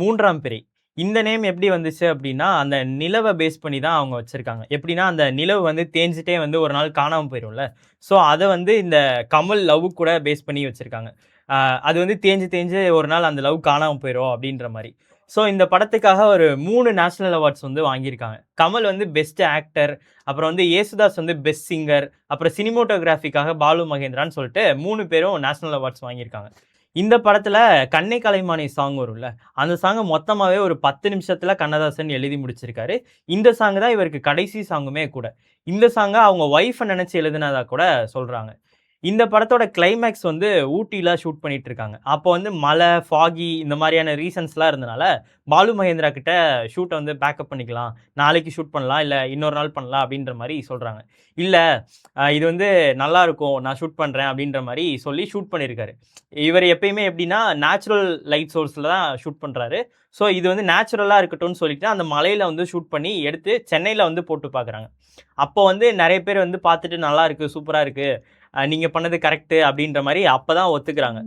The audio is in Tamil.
மூன்றாம் பிறை. இந்த நேம் எப்படி வந்துச்சு அப்படின்னா, அந்த நிலவ பேஸ் பண்ணி தான் அவங்க வச்சிருக்காங்க. எப்படின்னா, அந்த நிலவு வந்து தேஞ்சுட்டே வந்து ஒரு நாள் காணாம போயிரும்ல. ஸோ, அத வந்து இந்த கமல் லவ் கூட பேஸ் பண்ணி வச்சிருக்காங்க. அ அது வந்து தேஞ்சு தேஞ்சு ஒரு நாள் அந்த லவ் காணாம போயிரும் அப்படின்ற மாரி. ஸோ, இந்த படத்துக்காக ஒரு 3 நேஷனல் அவார்ட்ஸ் வந்து வாங்கியிருக்காங்க. கமல் வந்து பெஸ்ட் ஆக்டர், அப்புறம் வந்து யேசுதாஸ் வந்து பெஸ்ட் சிங்கர், அப்புறம் சினிமோட்டோகிராஃபிக்காக பாலு மகேந்திரான்னு சொல்லிட்டு 3 பேரும் நேஷனல் அவார்ட்ஸ் வாங்கியிருக்காங்க. இந்த படத்துல கண்ணே கலைமானி சாங் வரும்ல, அந்த சாங்க மொத்தமாவே ஒரு 10 நிமிஷத்துல கண்ணதாசன் எழுதி முடிச்சிருக்காரு. இந்த சாங் தான் இவருக்கு கடைசி சாங்குமே கூட. இந்த சாங்க அவங்க ஒய்ஃப நெனச்சு எழுதுனதா கூட சொல்றாங்க. இந்த படத்தோட கிளைமேக்ஸ் வந்து ஊட்டில ஷூட் பண்ணிட்டு இருக்காங்க. அப்போ வந்து மழை, ஃபாகி இந்த மாரியான ரீசன்ஸ்லாம் இருந்தனால, பாலு மகேந்திரா கிட்ட ஷூட்ட வந்து பேக்கப் பண்ணிக்கலாம். நாளைக்கு ஷூட் பண்ணலாம். இல்ல இன்னொரு நாள் பண்ணலாம் அப்டின்ற மாரி சொல்றாங்க. இல்ல இது வந்து நல்லாருக்கும். நான் ஷூட் பண்றேன் அப்டின்ற மாரி சொல்லி ஷூட் பண்ணியிருக்காரு. இவரு எப்பயுமே எப்டின்னா, நேச்சுரல் லைட் சோர்ஸ்ல தான் ஷூட் பண்றாரு. ஸோ இது வந்து நேச்சுரலா இருக்கட்டும்னு சொல்லிட்டு, அந்த மலையில வந்து ஷூட் பண்ணி எடுத்து சென்னையில வந்து போட்டு பார்க்குறாங்க. அப்போ வந்து நெறைய பேர் வந்து பார்த்துட்டு நல்லா இருக்கு, சூப்பரா இருக்கு. நீங்க பண்ணது கரெக்ட்டு அப்டின்ற மாரி அப்பதான் ஒத்துக்குறாங்க.